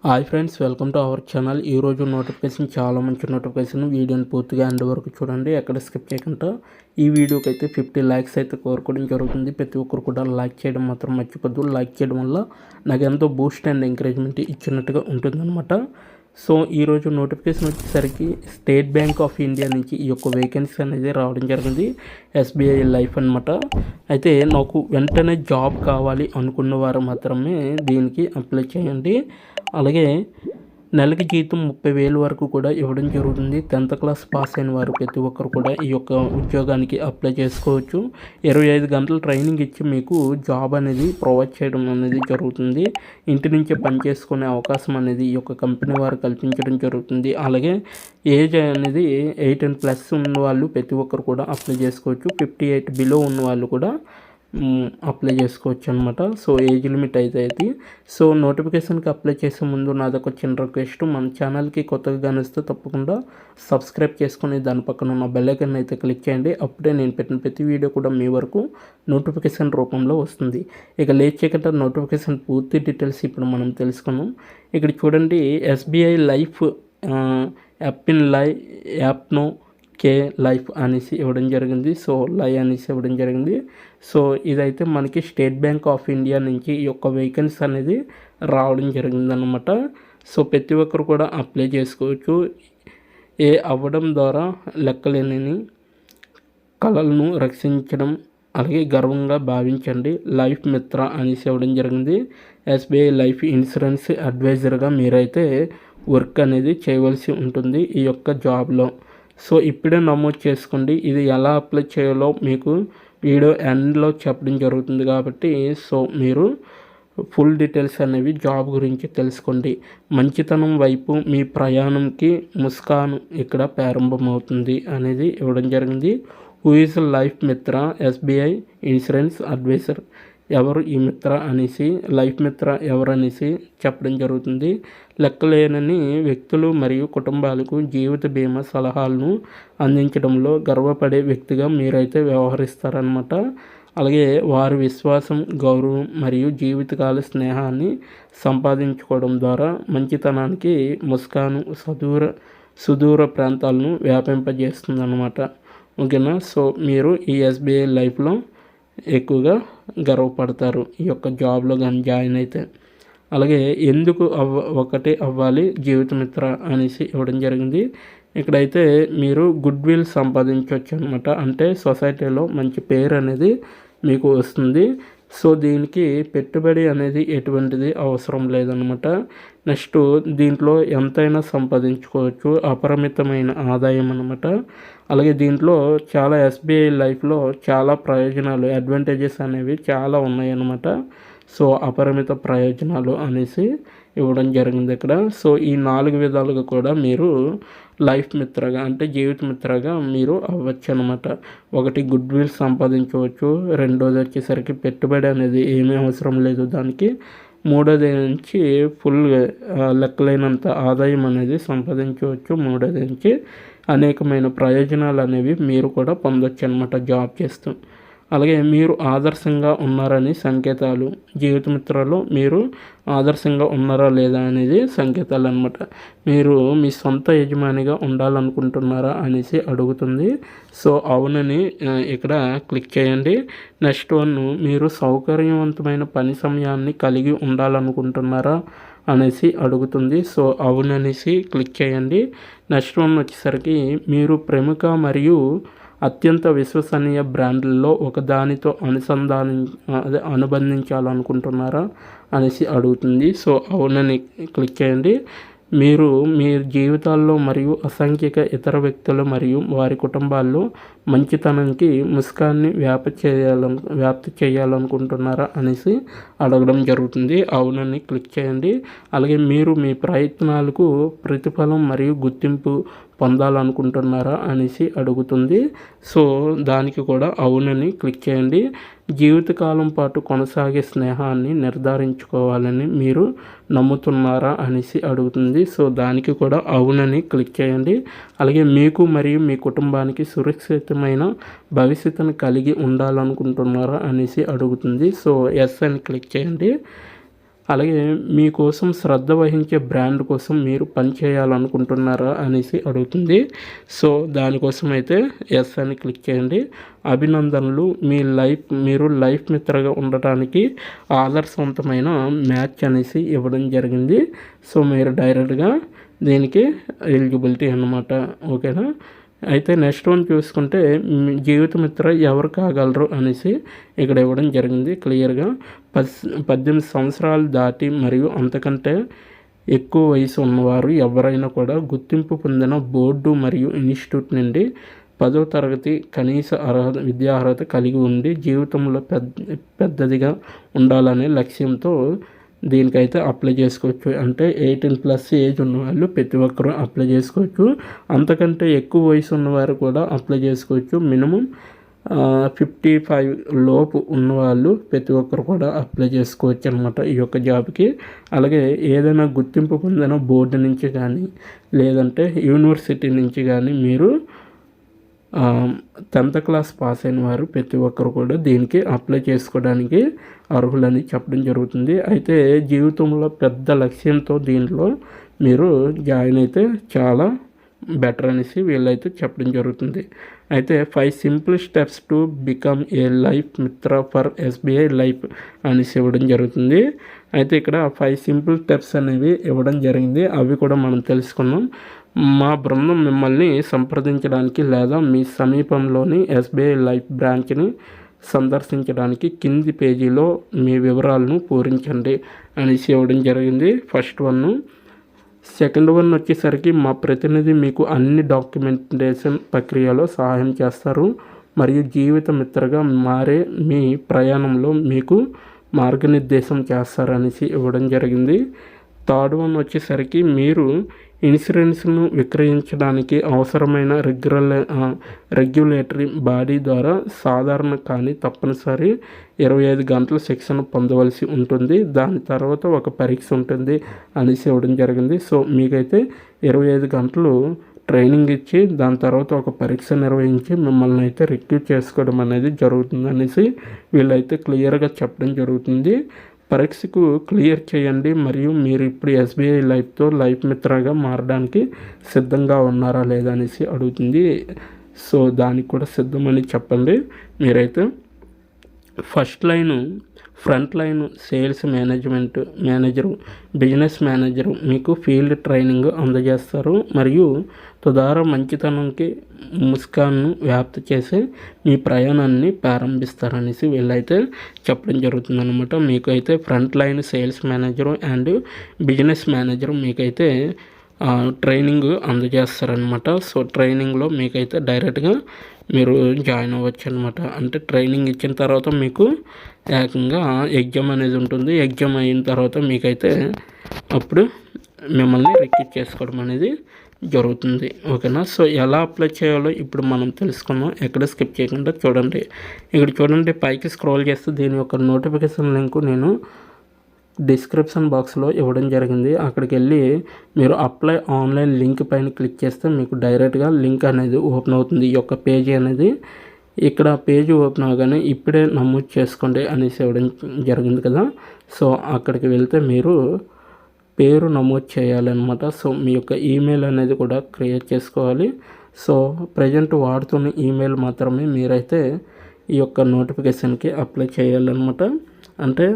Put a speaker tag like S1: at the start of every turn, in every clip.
S1: Hi friends, welcome to our channel. ఈరోజు notification చాలా మంచి నోటిఫికేషన్. వీడియోని పూర్తిగా ఎండ్ వరకు చూడండి, ఎక్కడ స్కిప్ చేయకుండా. ఈ వీడియోకి అయితే 50 లైక్స్ అయితే కోరుకోవడం జరుగుతుంది. ప్రతి ఒక్కరు కూడా లైక్ చేయడం మాత్రం మర్చిపోద్దు. లైక్ చేయడం వల్ల నాకు ఎంతో బూస్ట్ అండ్ ఎంకరేజ్మెంట్ ఇచ్చినట్టుగా ఉంటుందన్నమాట. సో ఈరోజు నోటిఫికేషన్ వచ్చేసరికి స్టేట్ బ్యాంక్ ఆఫ్ ఇండియా నుంచి ఈ యొక్క వేకెన్సీ అనేది రావడం జరిగింది. ఎస్బీఐ లైఫ్ అనమాట. అయితే నాకు వెంటనే జాబ్ కావాలి అనుకున్న వారు మాత్రమే దీనికి అప్లై చేయండి. అలాగే నెలకి జీతం 30,000 వరకు కూడా ఇవ్వడం జరుగుతుంది. 10th క్లాస్ పాస్ అయిన వారు ప్రతి ఒక్కరు కూడా ఈ యొక్క ఉద్యోగానికి అప్లై చేసుకోవచ్చు. 25 గంటలు ట్రైనింగ్ ఇచ్చి మీకు జాబ్ అనేది ప్రొవైడ్ చేయడం అనేది జరుగుతుంది. ఇంటి నుంచే పని చేసుకునే అవకాశం అనేది ఈ యొక్క కంపెనీ వారు కల్పించడం జరుగుతుంది. అలాగే ఏజ్ అనేది 18+ ఉన్న వాళ్ళు ప్రతి ఒక్కరు కూడా అప్లై చేసుకోవచ్చు. 58 బిలో ఉన్న వాళ్ళు కూడా అప్లై చేసుకోవచ్చు అనమాట. సో ఏజ్ లిమిట్ అయితే సో నోటిఫికేషన్కి అప్లై చేసే ముందు నాదొక చిన్న రిక్వెస్ట్, మన ఛానల్కి కొత్తగా కానిస్తే తప్పకుండా సబ్స్క్రైబ్ చేసుకుని దాని పక్కన ఉన్న బెల్ ఐకాన్ అయితే క్లిక్ చేయండి. అప్పుడే నేను పెట్టిన ప్రతి వీడియో కూడా మీ వరకు నోటిఫికేషన్ రూపంలో వస్తుంది. ఇక లేట్ చేయకుండా నోటిఫికేషన్ పూర్తి డీటెయిల్స్ ఇప్పుడు మనం తెలుసుకున్నాం. ఇక్కడ చూడండి, ఎస్బీఐ లైఫ్ యాప్నో కే లైఫ్ అనేసి ఇవ్వడం జరిగింది. సో అనేసి ఇవ్వడం జరిగింది. సో ఇదైతే మనకి స్టేట్ బ్యాంక్ ఆఫ్ ఇండియా నుంచి ఈ యొక్క వేకెన్సీ అనేది రావడం జరిగిందనమాట. సో ప్రతి ఒక్కరు కూడా అప్లై చేసుకోవచ్చు. అవ్వడం ద్వారా లెక్కలేని కళలను రక్షించడం, అలాగే గర్వంగా భావించండి. లైఫ్ మిత్ర అనేసి ఇవ్వడం జరిగింది. ఎస్బీఐ లైఫ్ ఇన్సూరెన్స్ అడ్వైజర్గా మీరైతే వర్క్ అనేది చేయవలసి ఉంటుంది ఈ యొక్క జాబ్లో. సో ఇప్పుడే నమోదు చేసుకోండి. ఇది ఎలా అప్లై చేయాలో మీకు వీడియో ఎండ్లో చెప్పడం జరుగుతుంది కాబట్టి సో మీరు ఫుల్ డీటెయిల్స్ అనేవి జాబ్ గురించి తెలుసుకోండి. మంచితనం వైపు మీ ప్రయాణంకి ముస్కాన్ ఇక్కడ ప్రారంభమవుతుంది అనేది ఇవ్వడం జరిగింది. హూ ఈజ్ లైఫ్ మిత్ర ఎస్బీఐ ఇన్సూరెన్స్ అడ్వైజర్, ఎవరు ఈ మిత్ర అనేసి, లైఫ్ మిత్ర ఎవరు అనేసి చెప్పడం జరుగుతుంది. లెక్కలేనని వ్యక్తులు మరియు కుటుంబాలకు జీవిత బీమా సలహాలను అందించడంలో గర్వపడే వ్యక్తిగా మీరైతే వ్యవహరిస్తారనమాట. అలాగే వారి విశ్వాసం, గౌరవం మరియు జీవితకాల స్నేహాన్ని సంపాదించుకోవడం ద్వారా మంచితనానికి ముస్కాను సుదూర ప్రాంతాలను వ్యాపింపజేస్తుంది అన్నమాట. ఓకేనా. సో మీరు ఈ ఎస్బీఐ లైఫ్లో ఎక్కువగా గర్వపడతారు ఈ యొక్క జాబ్లో కానీ జాయిన్ అయితే. అలాగే ఎందుకు ఒకటి అవ్వాలి జీవితమిత్ర అనేసి ఇవ్వడం జరిగింది. ఇక్కడైతే మీరు గుడ్ విల్ సంపాదించవచ్చు అనమాట. అంటే సొసైటీలో మంచి పేరు అనేది మీకు వస్తుంది. సో దీనికి పెట్టుబడి అనేది ఎటువంటిది అవసరం లేదనమాట. నెక్స్ట్ దీంట్లో ఎంతైనా సంపాదించుకోవచ్చు, అపరిమితమైన ఆదాయం అనమాట. అలాగే దీంట్లో చాలా ఎస్బీఐ లైఫ్లో చాలా ప్రయోజనాలు, అడ్వాంటేజెస్ అనేవి చాలా ఉన్నాయన్నమాట. సో అపరిమిత ప్రయోజనాలు అనేసి ఇవ్వడం జరిగింది ఇక్కడ. సో ఈ 4 విధాలుగా కూడా మీరు లైఫ్ మిత్రగా అంటే జీవిత మిత్రగా మీరు అవ్వచ్చు అనమాట. ఒకటి గుడ్ విల్ సంపాదించవచ్చు, రెండోది వచ్చేసరికి పెట్టుబడి అనేది ఏమీ అవసరం లేదు దానికి, మూడోది నుంచి ఫుల్ లెక్కలేనంత ఆదాయం అనేది సంపాదించవచ్చు, మూడోది నుంచి అనేకమైన ప్రయోజనాలు అనేవి మీరు కూడా పొందొచ్చు అనమాట జాబ్ చేస్తూ. అలాగే మీరు ఆదర్శంగా ఉన్నారని సంకేతాలు, జీవితమిత్రలో మీరు ఆదర్శంగా ఉన్నారా లేదా అనేది సంకేతాలు అనమాట. మీరు మీ సొంత యజమానిగా ఉండాలనుకుంటున్నారా అనేసి అడుగుతుంది. సో అవునని ఇక్కడ క్లిక్ చేయండి. నెక్స్ట్ వన్, మీరు సౌకర్యవంతమైన పని సమయాన్ని కలిగి ఉండాలనుకుంటున్నారా అనేసి అడుగుతుంది. సో అవుననేసి క్లిక్ చేయండి. నెక్స్ట్ వన్ వచ్చేసరికి మీరు ప్రముఖ మరియు అత్యంత విశ్వసనీయ బ్రాండ్లలో ఒకదానితో అనుబంధించాలనుకుంటున్నారా అనేసి అడుగుతుంది. సో అవునని క్లిక్ చేయండి. మీరు మీ జీవితాల్లో మరియు అసంఖ్యాక ఇతర వ్యక్తులు మరియు వారి కుటుంబాల్లో మంచితనానికి ముస్కాన్ని వ్యాప్తి చేయాలనుకుంటున్నారా అనేసి అడగడం జరుగుతుంది. అవునని క్లిక్ చేయండి. అలాగే మీరు మీ ప్రయత్నాలకు ప్రతిఫలం మరియు గుర్తింపు పొందాలనుకుంటున్నారా అనేసి అడుగుతుంది. సో దానికి కూడా అవునని క్లిక్ చేయండి. జీవితకాలం పాటు కొనసాగే స్నేహాన్ని నిర్ధారించుకోవాలని మీరు నమ్ముతున్నారా అనేసి అడుగుతుంది. సో దానికి కూడా అవునని క్లిక్ చేయండి. అలాగే మీకు మరియు మీ కుటుంబానికి సురక్షితమైన భవిష్యత్తును కలిగి ఉండాలనుకుంటున్నారా అనేసి అడుగుతుంది. సో ఎస్ అని క్లిక్ చేయండి. అలాగే మీకోసం శ్రద్ధ వహించే బ్రాండ్ కోసం మీరు పని చేయాలనుకుంటున్నారా అనేసి అడుగుతుంది. సో దానికోసం అయితే ఎస్ అని క్లిక్ చేయండి. అభినందనలు, మీరు లైఫ్ మిత్రగా ఉండటానికి ఆదర్శవంతమైన మ్యాచ్ అనేసి ఇవ్వడం జరిగింది. సో మీరు డైరెక్ట్గా దీనికి ఎలిజిబిలిటీ అన్నమాట. ఓకేనా. అయితే నెక్స్ట్ వన్ చూసుకుంటే జీవిత మిత్ర ఎవరు కాగలరు అనేసి ఇక్కడ ఇవ్వడం జరిగింది క్లియర్గా. 18 సంవత్సరాలు దాటి మరియు అంతకంటే ఎక్కువ వయసు ఉన్నవారు ఎవరైనా కూడా గుర్తింపు పొందిన బోర్డు మరియు ఇన్స్టిట్యూట్ నుండి 10వ తరగతి కనీస విద్యా అర్హత కలిగి ఉండి జీవితంలో పెద్దదిగా ఉండాలనే లక్ష్యంతో దీనికైతే అప్లై చేసుకోవచ్చు. అంటే 18+ ఏజ్ ఉన్నవాళ్ళు ప్రతి ఒక్కరూ అప్లై చేసుకోవచ్చు. అంతకంటే ఎక్కువ వయసు ఉన్నవారు కూడా అప్లై చేసుకోవచ్చు. మినిమం 55 లోపు ఉన్నవాళ్ళు ప్రతి ఒక్కరు కూడా అప్లై చేసుకోవచ్చు అనమాట ఈ యొక్క జాబ్కి. అలాగే ఏదైనా గుర్తింపు పొందిన బోర్డు నుంచి కానీ లేదంటే యూనివర్సిటీ నుంచి కానీ మీరు 10th క్లాస్ పాస్ అయిన వారు ప్రతి ఒక్కరు కూడా దీనికి అప్లై చేసుకోవడానికి అర్హులని చెప్పడం జరుగుతుంది. అయితే జీవితంలో పెద్ద లక్ష్యంతో దీంట్లో మీరు జాయిన్ అయితే చాలా బెటర్ అనేసి వీళ్ళైతే చెప్పడం జరుగుతుంది. అయితే 5 simple steps to become a life మిత్ర ఫర్ ఎస్బీఐ లైఫ్ అనేసి ఇవ్వడం జరుగుతుంది. అయితే ఇక్కడ 5 సింపుల్ స్టెప్స్ అనేవి ఇవ్వడం జరిగింది. అవి కూడా మనం తెలుసుకున్నాం. మా బృందం మిమ్మల్ని సంప్రదించడానికి లేదా మీ సమీపంలోని ఎస్బీఐ లైఫ్ బ్రాంచ్ని సందర్శించడానికి కింది పేజీలో మీ వివరాలను పూరించండి అనేసి ఇవ్వడం జరిగింది ఫస్ట్ వన్. సెకండ్ వన్ వచ్చేసరికి మా ప్రతినిధి మీకు అన్ని డాక్యుమెంటేషన్ ప్రక్రియలో సహాయం చేస్తారు మరియు జీవిత మిత్రగా మారే మీ ప్రయాణంలో మీకు మార్గనిర్దేశం చేస్తారనేసి ఇవ్వడం జరిగింది. థర్డ్ వన్ వచ్చేసరికి మీరు ఇన్సూరెన్స్ను విక్రయించడానికి అవసరమైన రెగ్యులేటరీ బాడీ ద్వారా సాధారణ కానీ తప్పనిసరి 25 గంటల శిక్షణ పొందవలసి ఉంటుంది. దాని తర్వాత ఒక పరీక్ష ఉంటుంది అనేసి ఇవ్వడం జరిగింది. సో మీకైతే 25 గంటలు ట్రైనింగ్ ఇచ్చి దాని తర్వాత ఒక పరీక్ష నిర్వహించి మిమ్మల్ని అయితే రిక్రూట్ చేసుకోవడం అనేది జరుగుతుంది అనేసి వీళ్ళైతే క్లియర్గా చెప్పడం జరుగుతుంది. పరీక్షకు క్లియర్ చేయండి మరియు మీరు ఇప్పుడు ఎస్బీఐ లైఫ్ మిత్రగా మారడానికి సిద్ధంగా ఉన్నారా లేదా అనేసి అడుగుతుంది. సో దానికి కూడా సిద్ధమని చెప్పండి. మీరైతే front line sales manager, business manager మీకు ఫీల్డ్ ట్రైనింగ్ అందజేస్తారు మరియు తుదార మంచితనంకి ముస్కాన్ను వ్యాప్తి చేసి మీ ప్రయాణాన్ని ప్రారంభిస్తారనేసి వీళ్ళైతే చెప్పడం జరుగుతుందన్నమాట. మీకు అయితే front line sales manager and business manager మీకైతే ట్రైనింగ్ అందజేస్తారనమాట. సో ట్రైనింగ్లో మీకైతే డైరెక్ట్గా మీరు జాయిన్ అవ్వచ్చు అనమాట. అంటే ట్రైనింగ్ ఇచ్చిన తర్వాత మీకు ఏకంగా ఎగ్జామ్ అనేది ఉంటుంది. ఎగ్జామ్ అయిన తర్వాత మీకైతే అప్పుడు మిమ్మల్ని రిక్రూట్ చేసుకోవడం అనేది జరుగుతుంది. ఓకేనా. సో ఎలా అప్లై చేయాలో ఇప్పుడు మనం తెలుసుకుందాం. ఎక్కడ స్కిప్ చేయకుండా చూడండి. ఇక్కడ చూడండి, పైకి స్క్రోల్ చేస్తే దీని యొక్క నోటిఫికేషన్ లింక్ నేను డిస్క్రిప్షన్ బాక్స్లో ఇవ్వడం జరిగింది. అక్కడికి వెళ్ళి మీరు అప్లై ఆన్లైన్ లింక్ పైన క్లిక్ చేస్తే మీకు డైరెక్ట్గా లింక్ అనేది ఓపెన్ అవుతుంది. ఈ యొక్క పేజీ అనేది ఇక్కడ పేజీ ఓపెన్ అవగానే ఇప్పుడే నమోదు చేసుకోండి అనేసి ఇవ్వడం జరిగింది కదా. సో అక్కడికి వెళ్తే మీరు పేరు నమోదు చేయాలన్నమాట. సో మీ యొక్క ఈమెయిల్ అనేది కూడా క్రియేట్ చేసుకోవాలి. సో ప్రజెంట్ వాడుతున్న ఈమెయిల్ మాత్రమే మీరైతే ఈ యొక్క నోటిఫికేషన్కి అప్లై చేయాలన్నమాట. అంటే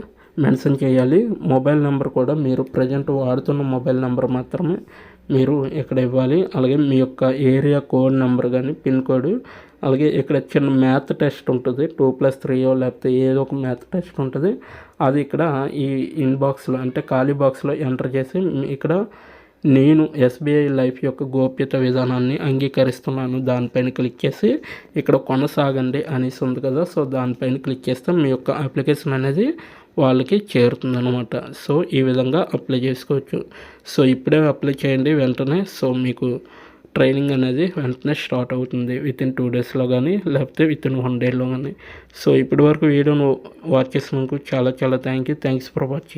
S1: మెన్షన్ చేయాలి. మొబైల్ నెంబర్ కూడా మీరు ప్రజెంట్ వాడుతున్న మొబైల్ నెంబర్ మాత్రమే మీరు ఇక్కడ ఇవ్వాలి. అలాగే మీ యొక్క ఏరియా కోడ్ నెంబర్ కానీ పిన్ కోడ్, అలాగే ఇక్కడ చిన్న మ్యాథ్ టెస్ట్ ఉంటుంది. 2+3 లేకపోతే ఏదో ఒక మ్యాథ్ టెస్ట్ ఉంటుంది. అది ఇక్కడ ఈ ఇన్బాక్స్లో అంటే ఖాళీ బాక్స్లో ఎంటర్ చేసి ఇక్కడ నేను ఎస్బీఐ లైఫ్ యొక్క గోప్యత విధానాన్ని అంగీకరిస్తున్నాను దానిపైన క్లిక్ చేసి ఇక్కడ కొనసాగండి అనేసి ఉంది కదా. సో దానిపైన క్లిక్ చేస్తే మీ యొక్క అప్లికేషన్ అనేది వాళ్ళకి చేరుతుందన్నమాట. సో ఈ విధంగా అప్లై చేసుకోవచ్చు. సో ఇప్పుడే అప్లై చేయండి వెంటనే. సో మీకు ట్రైనింగ్ అనేది వెంటనే స్టార్ట్ అవుతుంది వితిన్ 2 డేస్లో కానీ లేకపోతే వితిన్ 1 డేలో కానీ. సో ఇప్పటి వరకు వీడియోను వాచ్ చేసినందుకు చాలా థ్యాంక్స్ ఫర్ వాచింగ్.